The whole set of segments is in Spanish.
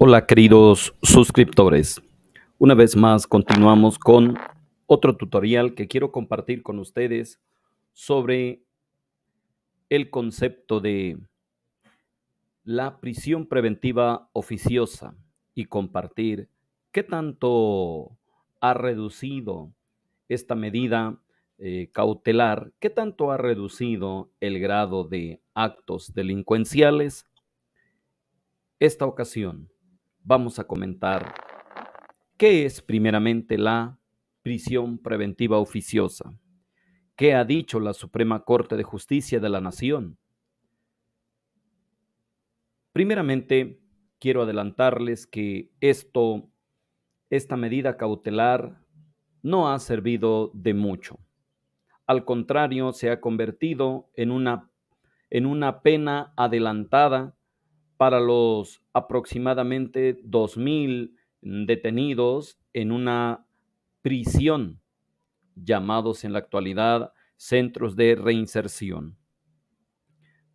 Hola queridos suscriptores, una vez más continuamos con otro tutorial que quiero compartir con ustedes sobre el concepto de la prisión preventiva oficiosa y compartir qué tanto ha reducido esta medida cautelar, qué tanto ha reducido el grado de actos delincuenciales. Esta ocasión vamos a comentar ¿qué es primeramente la prisión preventiva oficiosa? ¿Qué ha dicho la Suprema Corte de Justicia de la Nación? Primeramente, quiero adelantarles que esta medida cautelar no ha servido de mucho. Al contrario, se ha convertido en una pena adelantada para los aproximadamente 2,000 detenidos en una prisión llamados en la actualidad centros de reinserción.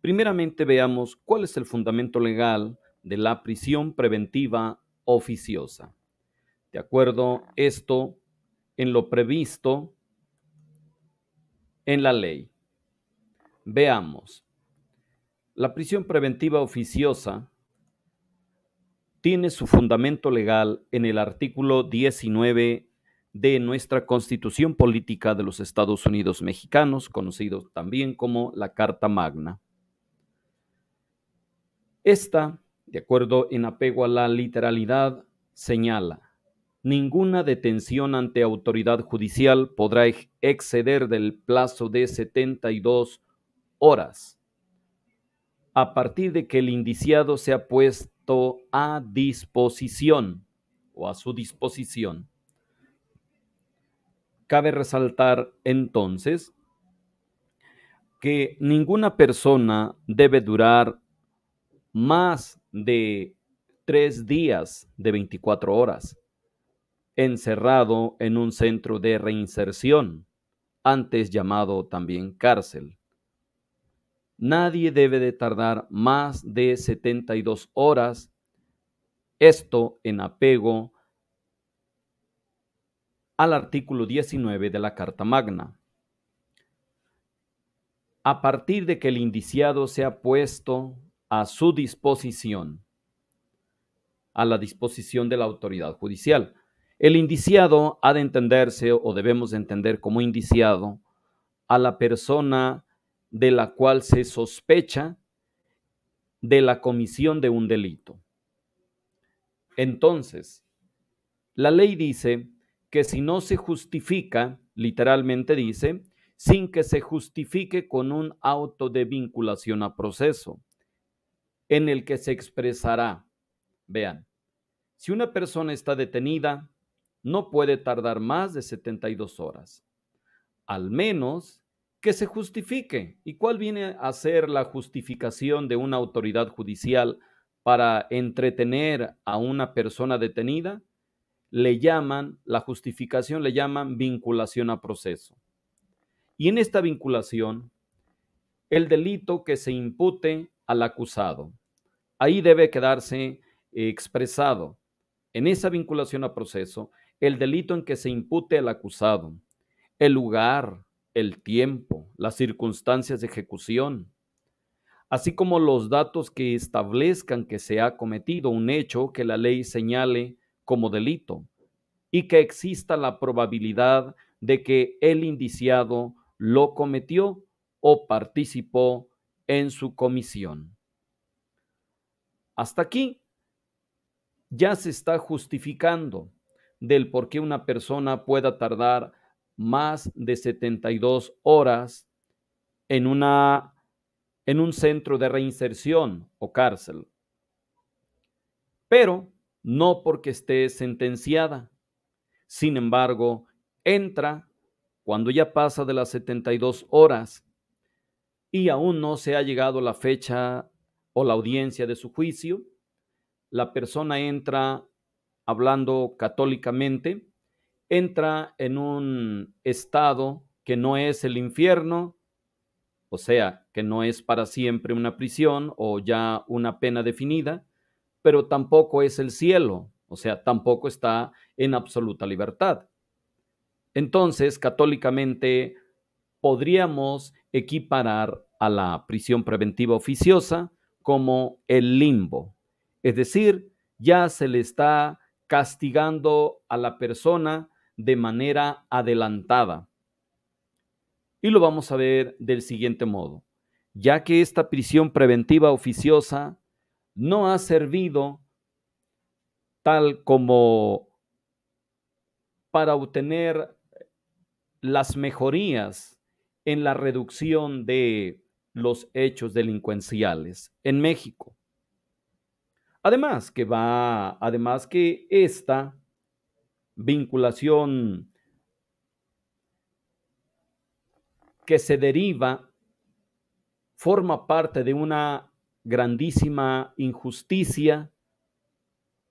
Primeramente veamos cuál es el fundamento legal de la prisión preventiva oficiosa. De acuerdo esto en lo previsto en la ley. Veamos. La prisión preventiva oficiosa tiene su fundamento legal en el artículo 19 de nuestra Constitución Política de los Estados Unidos Mexicanos, conocido también como la Carta Magna. Esta, de acuerdo en apego a la literalidad, señala: ninguna detención ante autoridad judicial podrá exceder del plazo de 72 horas a partir de que el indiciado sea puesto a disposición o a su disposición. Cabe resaltar entonces que ninguna persona debe durar más de 3 días de 24 horas encerrado en un centro de reinserción, antes llamado también cárcel. Nadie debe de tardar más de 72 horas, esto en apego al artículo 19 de la Carta Magna. A partir de que el indiciado sea puesto a su disposición, a la disposición de la autoridad judicial. El indiciado ha de entenderse o debemos de entender como indiciado a la persona de la cual se sospecha de la comisión de un delito. Entonces, la ley dice que si no se justifica, literalmente dice, sin que se justifique con un auto de vinculación a proceso, en el que se expresará, vean, si una persona está detenida, no puede tardar más de 72 horas, al menos que se justifique. ¿Y cuál viene a ser la justificación de una autoridad judicial para entretener a una persona detenida? La justificación le llaman vinculación a proceso. Y en esta vinculación, el delito que se impute al acusado, ahí debe quedarse expresado en esa vinculación a proceso el delito en que se impute al acusado, el lugar, el tiempo, las circunstancias de ejecución, así como los datos que establezcan que se ha cometido un hecho que la ley señale como delito y que exista la probabilidad de que el indiciado lo cometió o participó en su comisión. Hasta aquí ya se está justificando del por qué una persona pueda tardar más de 72 horas en un centro de reinserción o cárcel, pero no porque esté sentenciada. Sin embargo, entra cuando ya pasa de las 72 horas y aún no se ha llegado la fecha o la audiencia de su juicio. La persona entra, hablando católicamente, entra en un estado que no es el infierno, o sea, que no es para siempre una prisión o ya una pena definida, pero tampoco es el cielo, o sea, tampoco está en absoluta libertad. Entonces, católicamente, podríamos equiparar a la prisión preventiva oficiosa como el limbo. Es decir, ya se le está castigando a la persona de manera adelantada. Y lo vamos a ver del siguiente modo. Ya que esta prisión preventiva oficiosa no ha servido tal como para obtener las mejorías en la reducción de los hechos delincuenciales en México. Además que esta vinculación que se deriva forma parte de una grandísima injusticia,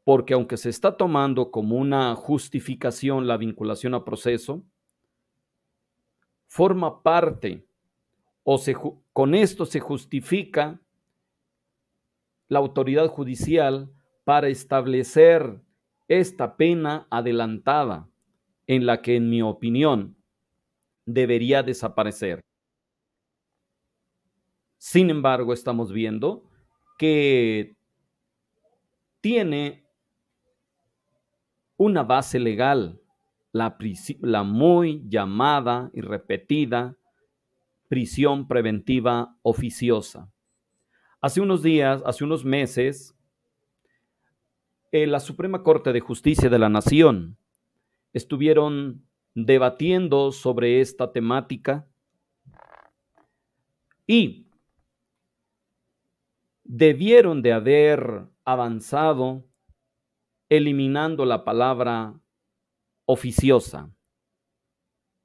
porque aunque se está tomando como una justificación la vinculación a proceso, forma parte con esto se justifica la autoridad judicial para establecer esta pena adelantada en la que, en mi opinión, debería desaparecer. Sin embargo, estamos viendo que tiene una base legal, la muy llamada y repetida prisión preventiva oficiosa. Hace unos meses, la Suprema Corte de Justicia de la Nación estuvieron debatiendo sobre esta temática y debieron de haber avanzado eliminando la palabra oficiosa,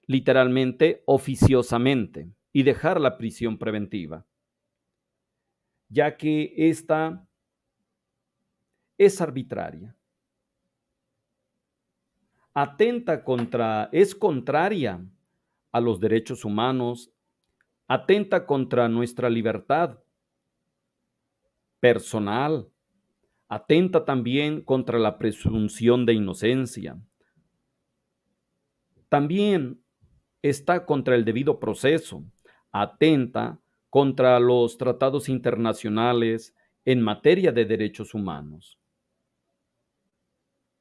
literalmente oficiosamente, y dejar la prisión preventiva, ya que esta es arbitraria, es contraria a los derechos humanos, atenta contra nuestra libertad personal, atenta también contra la presunción de inocencia. También está contra el debido proceso, atenta contra los tratados internacionales en materia de derechos humanos.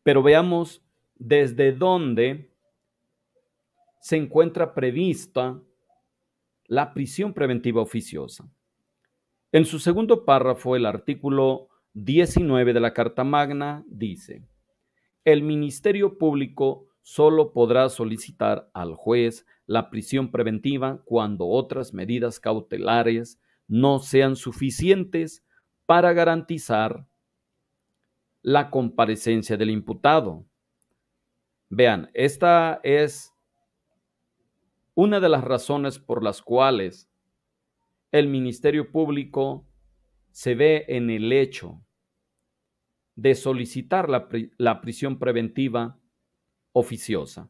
Pero veamos desde dónde se encuentra prevista la prisión preventiva oficiosa. En su segundo párrafo, el artículo 19 de la Carta Magna dice: el Ministerio Público solo podrá solicitar al juez la prisión preventiva cuando otras medidas cautelares no sean suficientes para garantizar la comparecencia del imputado. Vean, esta es una de las razones por las cuales el Ministerio Público se ve en el hecho de solicitar la prisión preventiva oficiosa.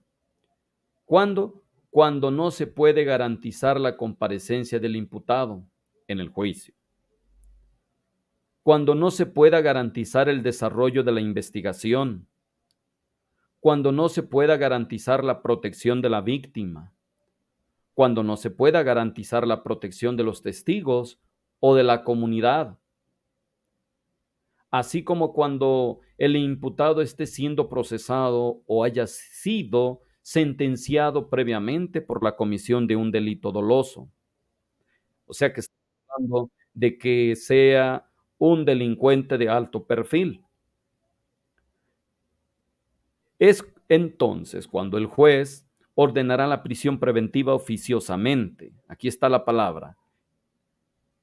¿Cuándo? Cuando no se puede garantizar la comparecencia del imputado en el juicio. Cuando no se pueda garantizar el desarrollo de la investigación. Cuando no se pueda garantizar la protección de la víctima. Cuando no se pueda garantizar la protección de los testigos o de la comunidad. Así como cuando el imputado esté siendo procesado o haya sido sentenciado previamente por la comisión de un delito doloso. O sea que estamos hablando de que sea un delincuente de alto perfil. Es entonces cuando el juez ordenará la prisión preventiva oficiosamente. Aquí está la palabra.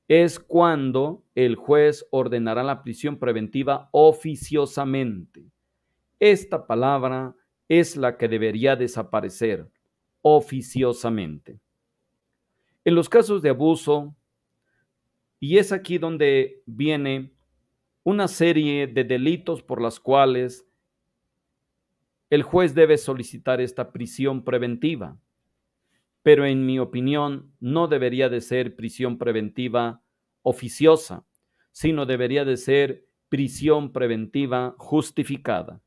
Es cuando el juez ordenará la prisión preventiva oficiosamente. Esta palabra es la que debería desaparecer, oficiosamente. En los casos de abuso, y es aquí donde viene una serie de delitos por las cuales el juez debe solicitar esta prisión preventiva, pero en mi opinión no debería de ser prisión preventiva oficiosa, sino debería de ser prisión preventiva justificada,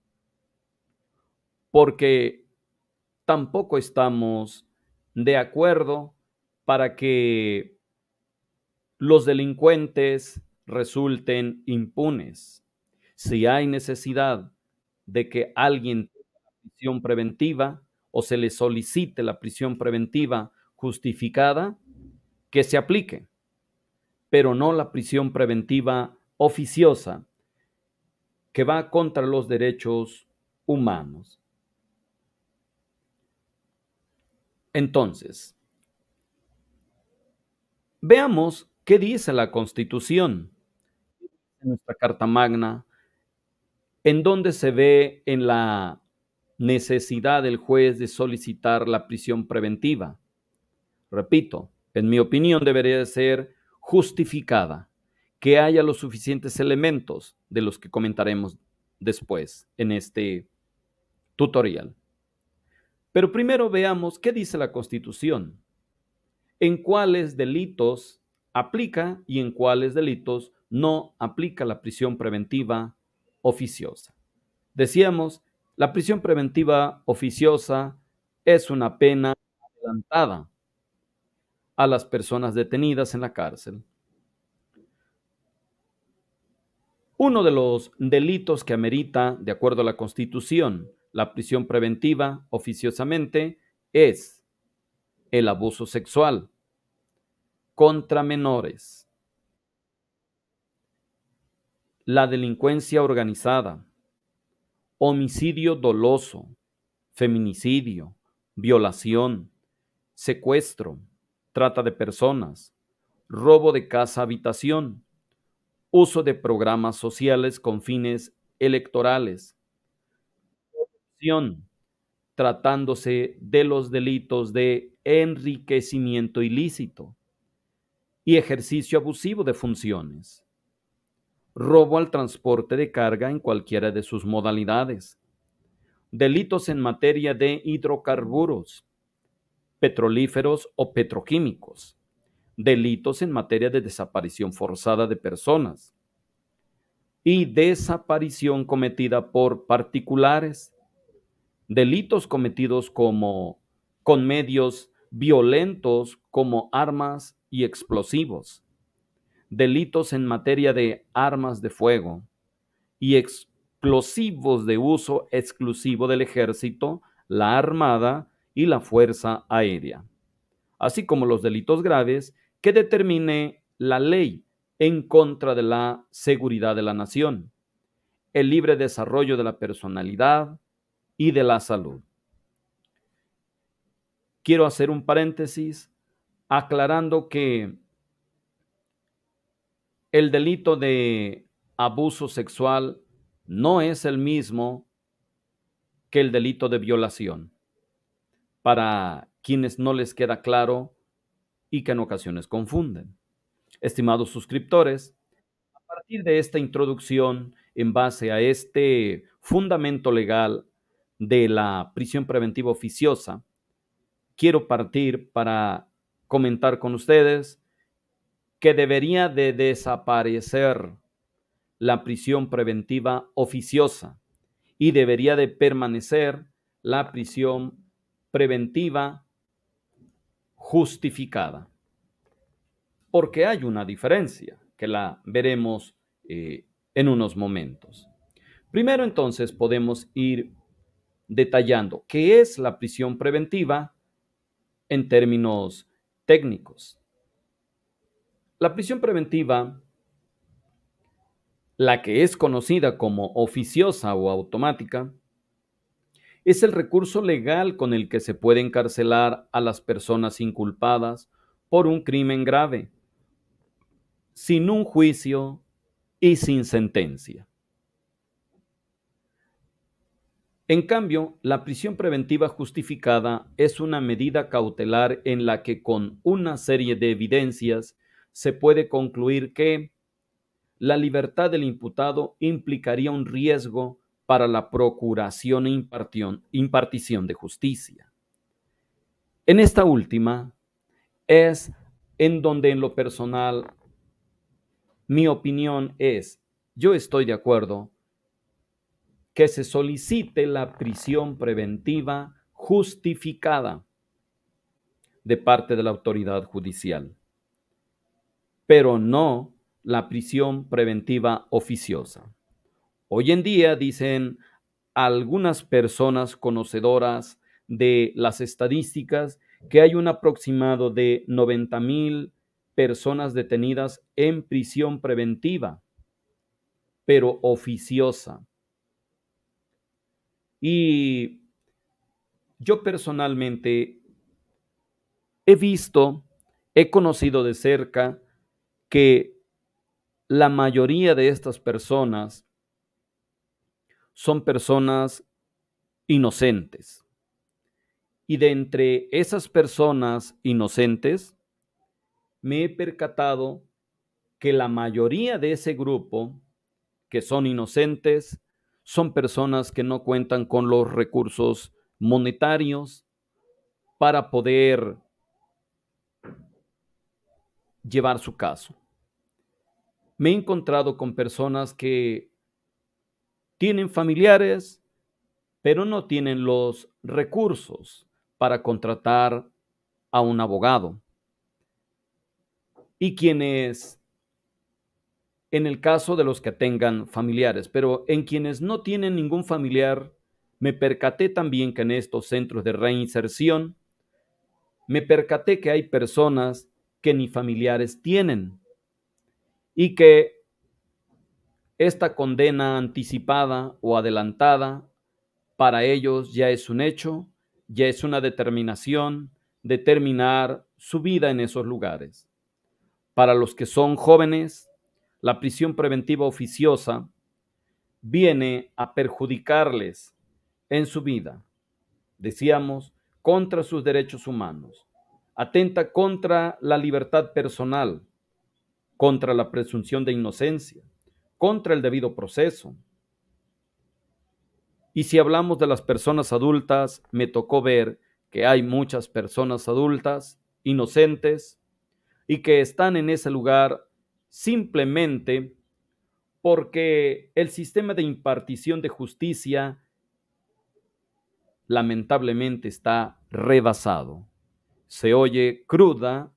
porque tampoco estamos de acuerdo para que los delincuentes resulten impunes. Si hay necesidad de que alguien tenga la prisión preventiva o se le solicite la prisión preventiva justificada, que se aplique, pero no la prisión preventiva oficiosa que va contra los derechos humanos. Entonces, veamos qué dice la Constitución en nuestra Carta Magna, en donde se ve en la necesidad del juez de solicitar la prisión preventiva. Repito, en mi opinión debería de ser justificada, que haya los suficientes elementos de los que comentaremos después en este tutorial. Pero primero veamos qué dice la Constitución, en cuáles delitos aplica y en cuáles delitos no aplica la prisión preventiva oficiosa. Decíamos, la prisión preventiva oficiosa es una pena adelantada a las personas detenidas en la cárcel. Uno de los delitos que amerita, de acuerdo a la Constitución, la prisión preventiva oficiosamente es el abuso sexual contra menores, la delincuencia organizada, homicidio doloso, feminicidio, violación, secuestro, trata de personas, robo de casa-habitación, uso de programas sociales con fines electorales, corrupción, tratándose de los delitos de enriquecimiento ilícito y ejercicio abusivo de funciones, robo al transporte de carga en cualquiera de sus modalidades, delitos en materia de hidrocarburos, petrolíferos o petroquímicos, delitos en materia de desaparición forzada de personas y desaparición cometida por particulares, delitos cometidos con medios violentos como armas y explosivos, delitos en materia de armas de fuego y explosivos de uso exclusivo del ejército, la armada y la fuerza aérea, así como los delitos graves que determine la ley en contra de la seguridad de la nación, el libre desarrollo de la personalidad y de la salud. Quiero hacer un paréntesis aclarando que el delito de abuso sexual no es el mismo que el delito de violación, para quienes no les queda claro y que en ocasiones confunden. Estimados suscriptores, a partir de esta introducción, en base a este fundamento legal de la prisión preventiva oficiosa, quiero partir para comentar con ustedes que debería de desaparecer la prisión preventiva oficiosa y debería de permanecer la prisión preventiva justificada. Porque hay una diferencia que la veremos en unos momentos. Primero, entonces, podemos ir detallando qué es la prisión preventiva en términos técnicos. La prisión preventiva, la que es conocida como oficiosa o automática, es el recurso legal con el que se puede encarcelar a las personas inculpadas por un crimen grave, sin un juicio y sin sentencia. En cambio, la prisión preventiva justificada es una medida cautelar en la que con una serie de evidencias se puede concluir que la libertad del imputado implicaría un riesgo para la procuración e impartición de justicia. En esta última es en donde en lo personal mi opinión es yo estoy de acuerdo que se solicite la prisión preventiva justificada de parte de la autoridad judicial, pero no la prisión preventiva oficiosa. Hoy en día, dicen algunas personas conocedoras de las estadísticas, que hay un aproximado de 90,000 personas detenidas en prisión preventiva, pero oficiosa. Y yo personalmente he visto, he conocido de cerca que la mayoría de estas personas son personas inocentes. Y de entre esas personas inocentes, me he percatado que la mayoría de ese grupo, que son inocentes, son personas que no cuentan con los recursos monetarios para poder llevar su caso. Me he encontrado con personas que tienen familiares, pero no tienen los recursos para contratar a un abogado. Y quienes, en el caso de los que tengan familiares, pero en quienes no tienen ningún familiar, me percaté también que en estos centros de reinserción, me percaté que hay personas que ni familiares tienen y que esta condena anticipada o adelantada para ellos ya es un hecho, ya es una determinación de terminar su vida en esos lugares. Para los que son jóvenes, la prisión preventiva oficiosa viene a perjudicarles en su vida. Decíamos, contra sus derechos humanos. Atenta contra la libertad personal, contra la presunción de inocencia, contra el debido proceso. Y si hablamos de las personas adultas, me tocó ver que hay muchas personas adultas inocentes y que están en ese lugar simplemente porque el sistema de impartición de justicia lamentablemente está rebasado. Se oye cruda,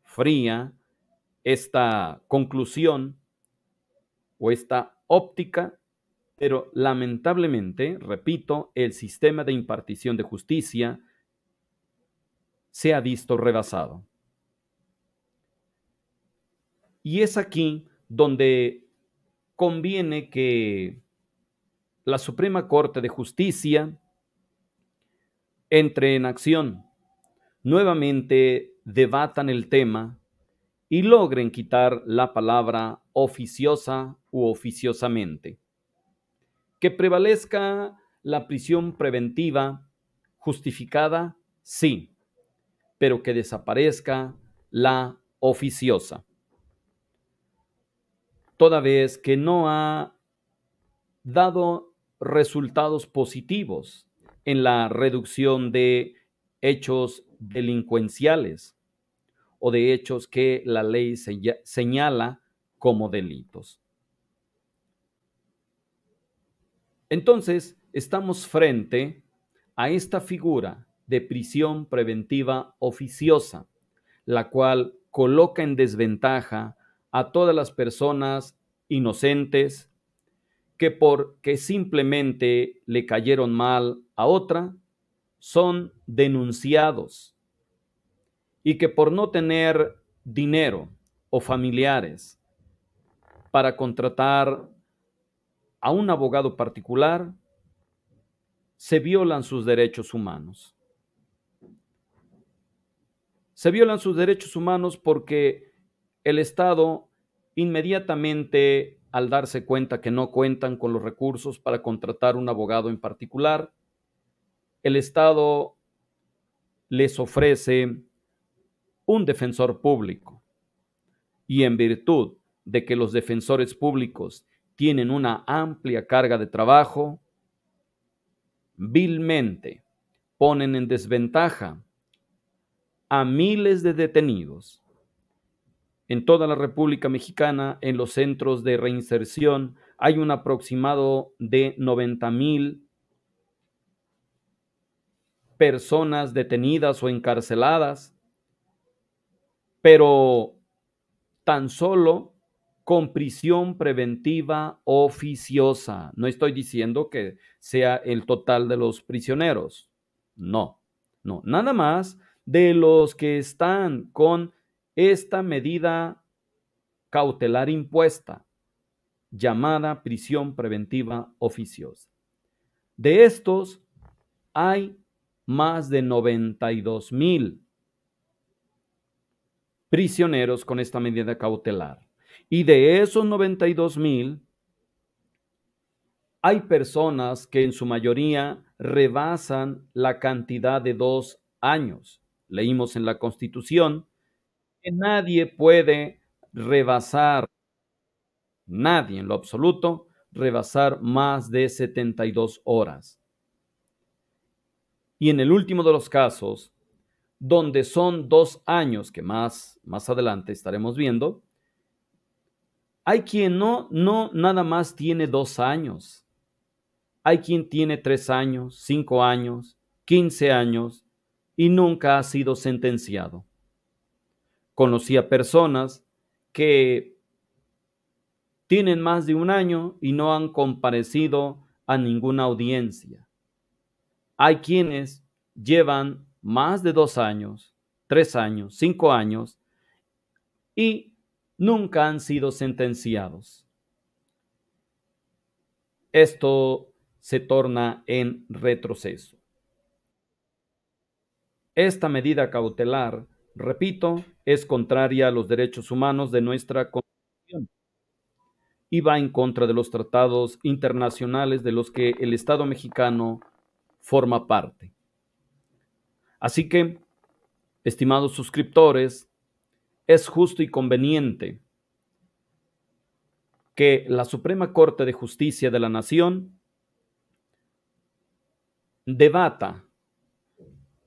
fría, esta conclusión o esta óptica, pero lamentablemente, repito, el sistema de impartición de justicia se ha visto rebasado. Y es aquí donde conviene que la Suprema Corte de Justicia entre en acción, nuevamente debatan el tema y logren quitar la palabra oficiosa u oficiosamente. Que prevalezca la prisión preventiva justificada, sí, pero que desaparezca la oficiosa, toda vez que no ha dado resultados positivos en la reducción de hechos delincuenciales o de hechos que la ley señala como delitos. Entonces, estamos frente a esta figura de prisión preventiva oficiosa, la cual coloca en desventaja a todas las personas inocentes que porque simplemente le cayeron mal a otra, son denunciados y que por no tener dinero o familiares para contratar a un abogado particular, se violan sus derechos humanos. Se violan sus derechos humanos porque el Estado inmediatamente, al darse cuenta que no cuentan con los recursos para contratar un abogado en particular, el Estado les ofrece un defensor público. Y en virtud de que los defensores públicos tienen una amplia carga de trabajo, vilmente ponen en desventaja a miles de detenidos. En toda la República Mexicana, en los centros de reinserción, hay un aproximado de 90,000 personas detenidas o encarceladas, pero tan solo con prisión preventiva oficiosa. No estoy diciendo que sea el total de los prisioneros. No, no, nada más de los que están con esta medida cautelar impuesta, llamada prisión preventiva oficiosa. De estos, hay más de 92,000 prisioneros con esta medida cautelar. Y de esos 92,000, hay personas que en su mayoría rebasan la cantidad de 2 años. Leímos en la Constitución que nadie puede rebasar, nadie en lo absoluto, rebasar más de 72 horas. Y en el último de los casos, donde son 2 años, que más adelante estaremos viendo, hay quien no nada más tiene 2 años. Hay quien tiene 3 años, 5 años, 15 años y nunca ha sido sentenciado. Conocí a personas que tienen más de 1 año y no han comparecido a ninguna audiencia. Hay quienes llevan más de 2 años, 3 años, 5 años y nunca han sido sentenciados. Esto se torna en retroceso. Esta medida cautelar, repito, es contraria a los derechos humanos de nuestra Constitución y va en contra de los tratados internacionales de los que el Estado mexicano forma parte. Así que, estimados suscriptores, es justo y conveniente que la Suprema Corte de Justicia de la Nación debata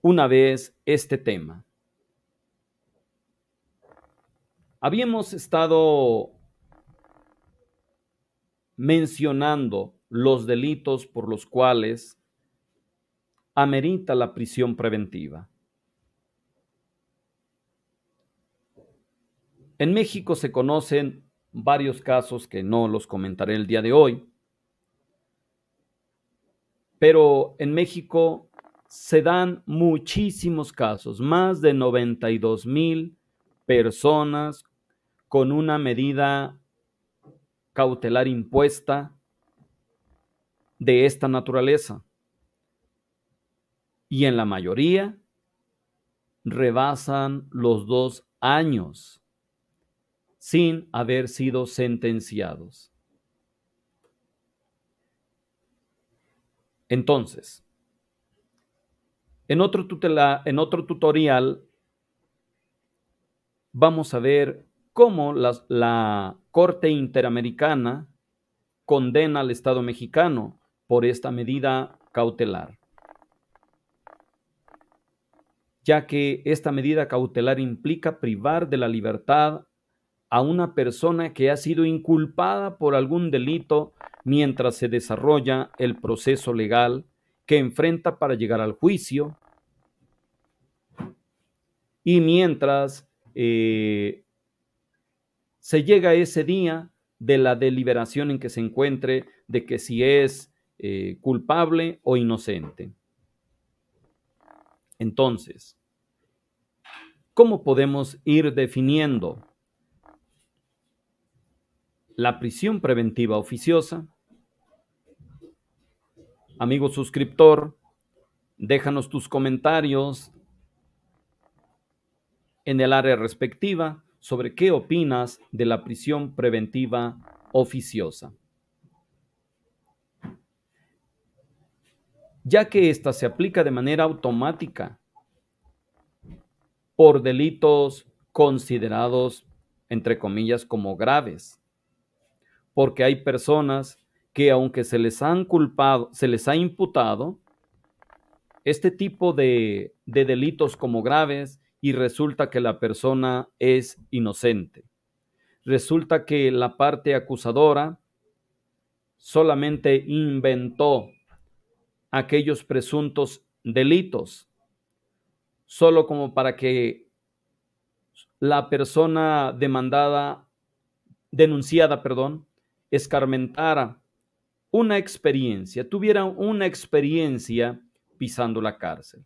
una vez este tema. Habíamos estado mencionando los delitos por los cuales amerita la prisión preventiva. En México se conocen varios casos que no los comentaré el día de hoy, pero en México se dan muchísimos casos, más de 92,000 personas con una medida cautelar impuesta de esta naturaleza. Y en la mayoría rebasan los 2 años sin haber sido sentenciados. Entonces, en otro tutorial vamos a ver cómo la Corte Interamericana condena al Estado mexicano por esta medida cautelar, ya que esta medida cautelar implica privar de la libertad a una persona que ha sido inculpada por algún delito mientras se desarrolla el proceso legal que enfrenta para llegar al juicio y mientras se llega a ese día de la deliberación en que se encuentre de que si es culpable o inocente. Entonces, ¿cómo podemos ir definiendo la prisión preventiva oficiosa? Amigo suscriptor, déjanos tus comentarios en el área respectiva sobre qué opinas de la prisión preventiva oficiosa, ya que ésta se aplica de manera automática por delitos considerados, entre comillas, como graves, porque hay personas que aunque se les ha imputado este tipo de delitos como graves y resulta que la persona es inocente. resulta que la parte acusadora solamente inventó aquellos presuntos delitos, solo como para que la persona denunciada, escarmentara tuviera una experiencia pisando la cárcel.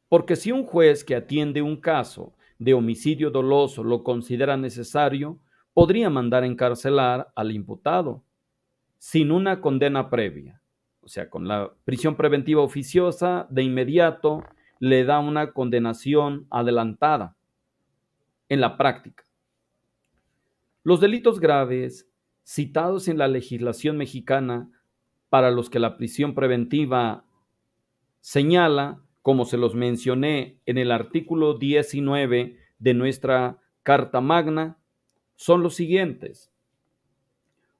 Porque si un juez que atiende un caso de homicidio doloso lo considera necesario, podría mandar encarcelar al imputado sin una condena previa. O sea, con la prisión preventiva oficiosa, de inmediato le da una condenación adelantada en la práctica. Los delitos graves citados en la legislación mexicana, para los que la prisión preventiva señala, como se los mencioné en el artículo 19 de nuestra Carta Magna, son los siguientes.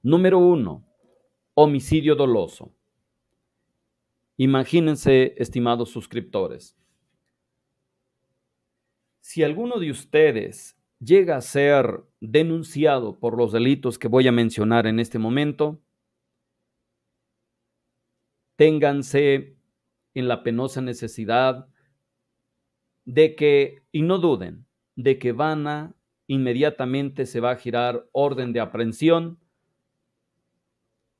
Número 1, homicidio doloso. Imagínense, estimados suscriptores, si alguno de ustedes llega a ser denunciado por los delitos que voy a mencionar en este momento, ténganse en la penosa necesidad de que, y no duden, de que inmediatamente se va a girar orden de aprehensión,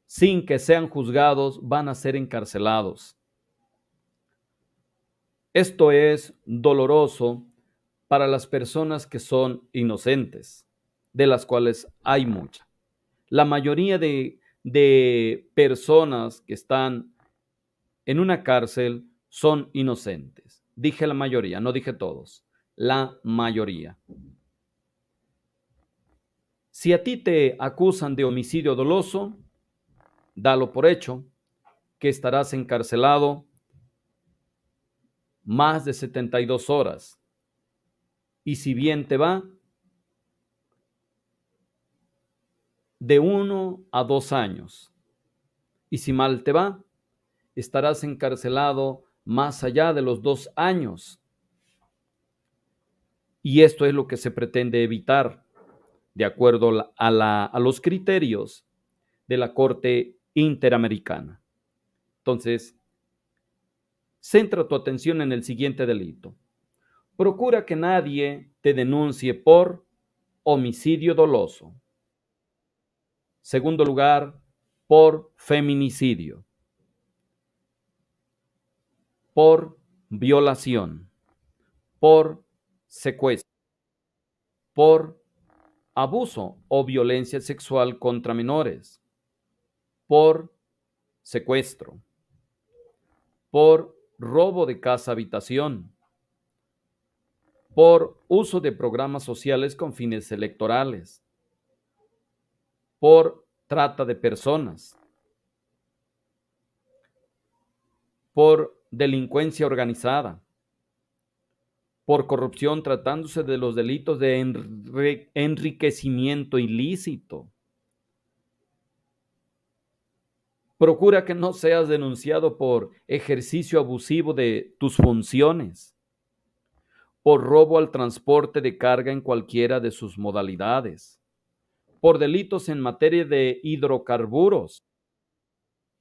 sin que sean juzgados, van a ser encarcelados. Esto es doloroso para las personas que son inocentes, de las cuales hay muchas. La mayoría de personas que están en una cárcel son inocentes. Dije la mayoría, no dije todos. La mayoría. Si a ti te acusan de homicidio doloso, dalo por hecho que estarás encarcelado más de 72 horas. Y si bien te va, de 1 a 2 años. Y si mal te va, estarás encarcelado más allá de los 2 años. Y esto es lo que se pretende evitar, de acuerdo a los criterios de la Corte Interamericana. Entonces, centra tu atención en el siguiente delito. Procura que nadie te denuncie por homicidio doloso. Segundo lugar, por feminicidio, por violación, por secuestro, por abuso o violencia sexual contra menores, por secuestro, por robo de casa-habitación, por uso de programas sociales con fines electorales, por trata de personas, por delincuencia organizada, por corrupción tratándose de los delitos de enriquecimiento ilícito. Procura que no seas denunciado por ejercicio abusivo de tus funciones, por robo al transporte de carga en cualquiera de sus modalidades, por delitos en materia de hidrocarburos.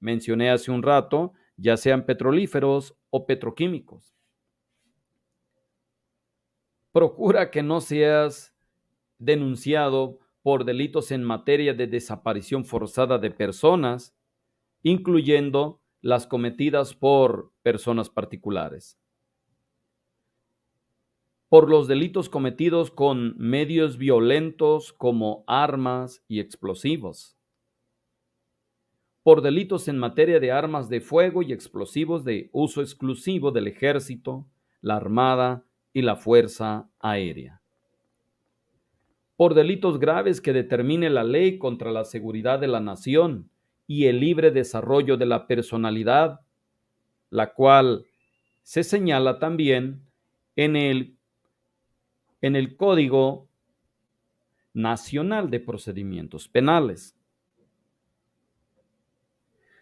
Mencioné hace un rato, ya sean petrolíferos o petroquímicos. Procura que no seas denunciado por delitos en materia de desaparición forzada de personas, incluyendo las cometidas por personas particulares, por los delitos cometidos con medios violentos como armas y explosivos, por delitos en materia de armas de fuego y explosivos de uso exclusivo del Ejército, la Armada y la Fuerza Aérea, por delitos graves que determine la ley contra la seguridad de la nación y el libre desarrollo de la personalidad, la cual se señala también en el Código Nacional de Procedimientos Penales.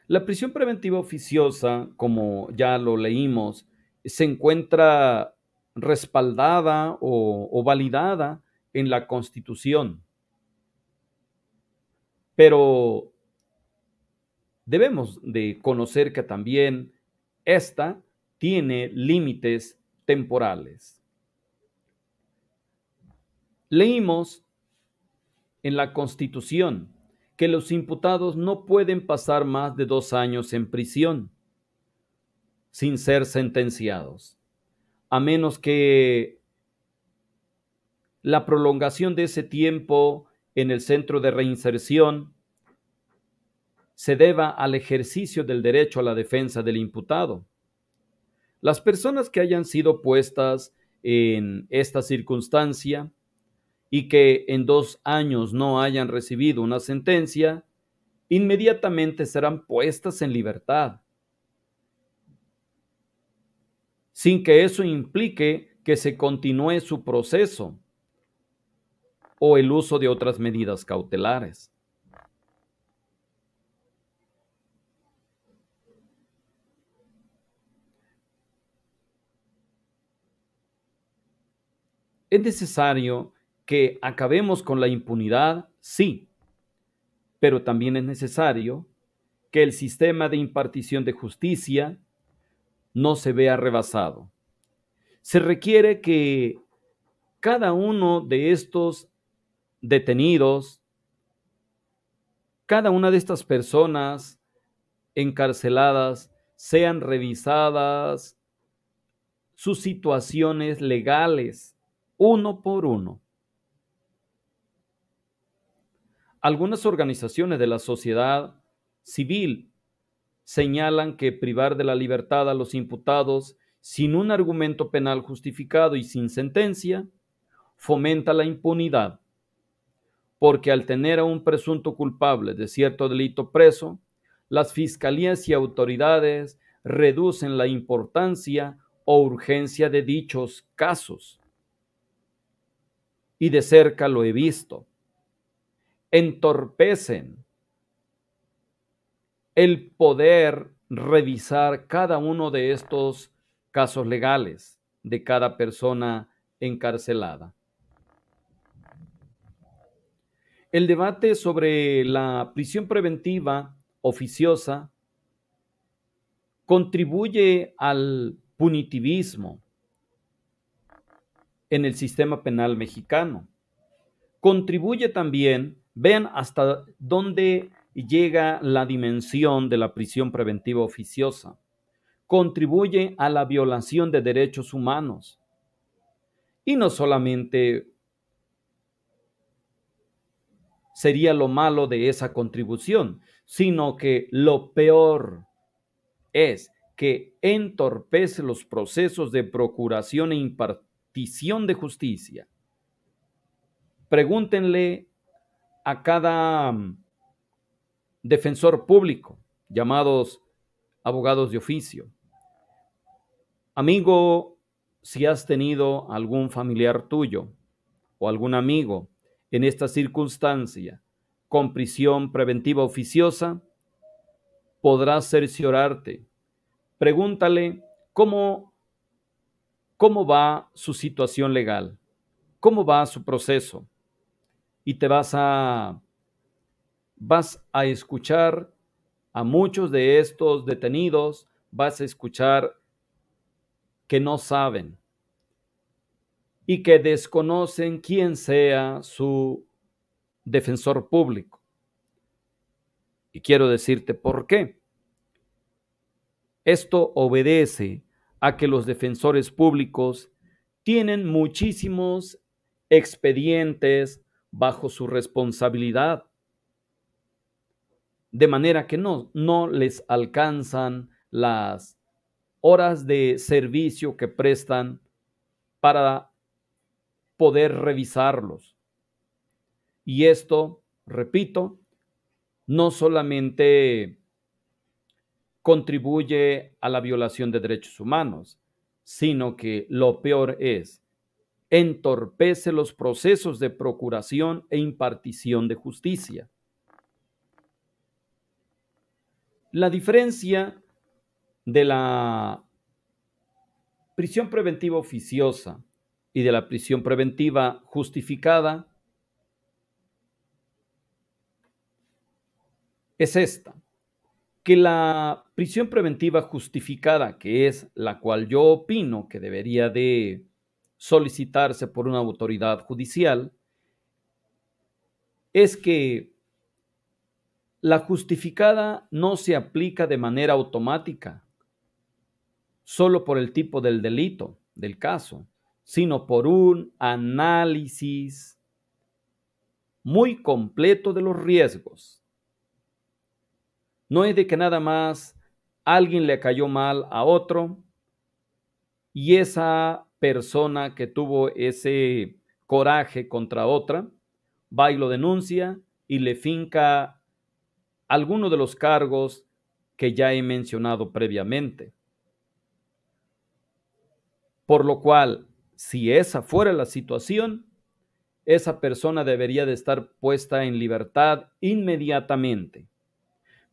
La prisión preventiva oficiosa, como ya lo leímos, se encuentra respaldada o validada en la Constitución. Pero debemos de conocer que también esta tiene límites temporales. Leímos en la Constitución que los imputados no pueden pasar más de 2 años en prisión sin ser sentenciados, a menos que la prolongación de ese tiempo en el centro de reinserción se deba al ejercicio del derecho a la defensa del imputado. Las personas que hayan sido puestas en esta circunstancia y que en 2 años no hayan recibido una sentencia, inmediatamente serán puestas en libertad, sin que eso implique que se continúe su proceso o el uso de otras medidas cautelares. ¿Es necesario que acabemos con la impunidad? Sí, pero también es necesario que el sistema de impartición de justicia no se vea rebasado. Se requiere que cada uno de estos detenidos, cada una de estas personas encarceladas, sean revisadas sus situaciones legales, uno por uno. Algunas organizaciones de la sociedad civil señalan que privar de la libertad a los imputados sin un argumento penal justificado y sin sentencia fomenta la impunidad, porque al tener a un presunto culpable de cierto delito preso, las fiscalías y autoridades reducen la importancia o urgencia de dichos casos. Y de cerca lo he visto. Entorpecen el poder revisar cada uno de estos casos legales de cada persona encarcelada. El debate sobre la prisión preventiva oficiosa contribuye al punitivismo en el sistema penal mexicano. Contribuye también, vean hasta dónde llega la dimensión de la prisión preventiva oficiosa. Contribuye a la violación de derechos humanos. Y no solamente sería lo malo de esa contribución, sino que lo peor es que entorpece los procesos de procuración e impartición de justicia. Pregúntenle a cada defensor público, llamados abogados de oficio. Amigo, si has tenido algún familiar tuyo o algún amigo en esta circunstancia con prisión preventiva oficiosa, podrás cerciorarte. Pregúntale cómo va su situación legal, cómo va su proceso, y te vas a escuchar a muchos de estos detenidos, vas a escuchar que no saben y que desconocen quién sea su defensor público. Y quiero decirte por qué. Esto obedece a que los defensores públicos tienen muchísimos expedientes bajo su responsabilidad, de manera que no les alcanzan las horas de servicio que prestan para poder revisarlos. Y esto, repito, no solamente contribuye a la violación de derechos humanos, sino que lo peor es, entorpece los procesos de procuración e impartición de justicia. La diferencia de la prisión preventiva oficiosa y de la prisión preventiva justificada es esta, que la prisión preventiva justificada, que es la cual yo opino que debería de solicitarse por una autoridad judicial, es que la justificada no se aplica de manera automática, solo por el tipo del delito, del caso, sino por un análisis muy completo de los riesgos. No es de que nada más alguien le cayó mal a otro y esa persona que tuvo ese coraje contra otra va y lo denuncia y le finca alguno de los cargos que ya he mencionado previamente. Por lo cual, si esa fuera la situación, esa persona debería de estar puesta en libertad inmediatamente.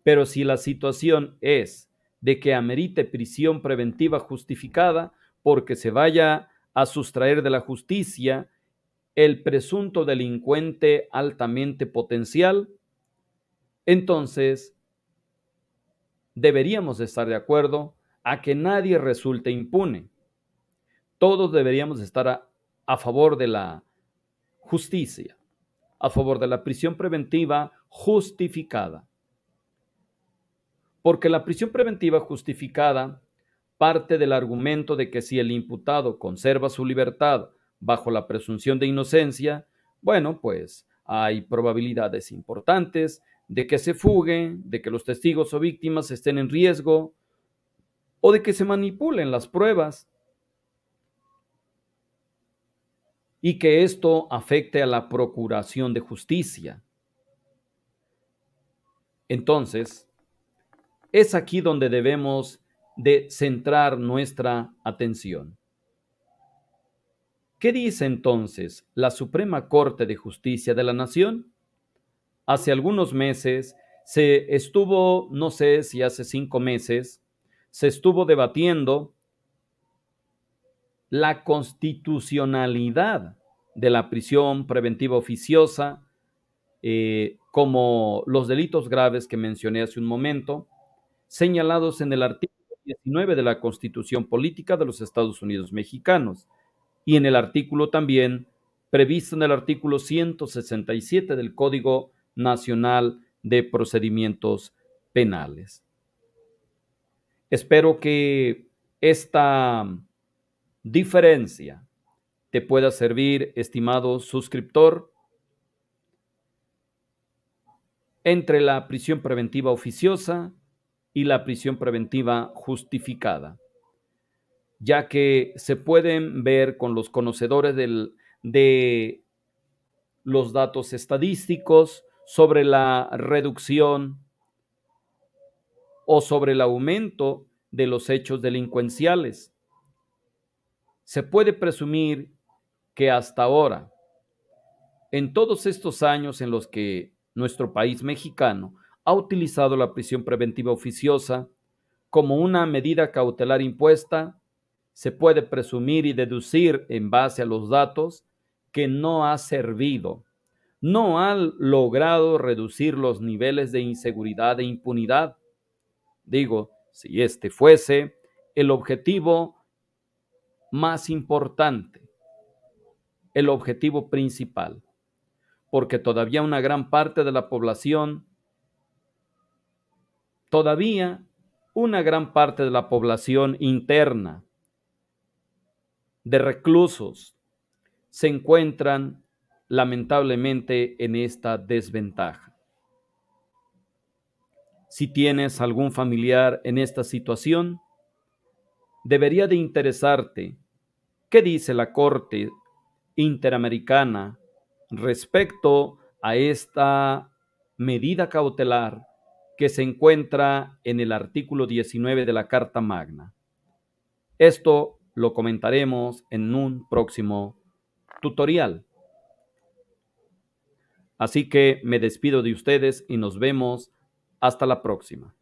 Pero si la situación es de que amerite prisión preventiva justificada porque se vaya a sustraer de la justicia el presunto delincuente altamente potencial, entonces deberíamos estar de acuerdo a que nadie resulte impune. Todos deberíamos estar a favor de la justicia, a favor de la prisión preventiva justificada. Porque la prisión preventiva justificada parte del argumento de que si el imputado conserva su libertad bajo la presunción de inocencia, bueno, pues hay probabilidades importantes de que se fugue, de que los testigos o víctimas estén en riesgo o de que se manipulen las pruebas y que esto afecte a la procuración de justicia. Entonces, es aquí donde debemos de centrar nuestra atención. ¿Qué dice entonces la Suprema Corte de Justicia de la Nación? Hace algunos meses se estuvo, no sé si hace 5 meses, se estuvo debatiendo la constitucionalidad de la prisión preventiva oficiosa, como los delitos graves que mencioné hace un momento, señalados en el artículo 19 de la Constitución Política de los Estados Unidos Mexicanos y en el artículo también previsto en el artículo 167 del Código Nacional de Procedimientos Penales. Espero que esta diferencia te pueda servir, estimado suscriptor, entre la prisión preventiva oficiosa y la prisión preventiva justificada, ya que se pueden ver con los conocedores de los datos estadísticos sobre la reducción o sobre el aumento de los hechos delincuenciales. Se puede presumir que hasta ahora, en todos estos años en los que nuestro país mexicano ha utilizado la prisión preventiva oficiosa como una medida cautelar impuesta, se puede presumir y deducir en base a los datos que no ha servido, no ha logrado reducir los niveles de inseguridad e impunidad. Digo, si este fuese el objetivo más importante, el objetivo principal, porque todavía una gran parte de la población, interna de reclusos se encuentran lamentablemente en esta desventaja. Si tienes algún familiar en esta situación, debería de interesarte qué dice la Corte Interamericana respecto a esta medida cautelar que se encuentra en el artículo 19 de la Carta Magna. Esto lo comentaremos en un próximo tutorial. Así que me despido de ustedes y nos vemos hasta la próxima.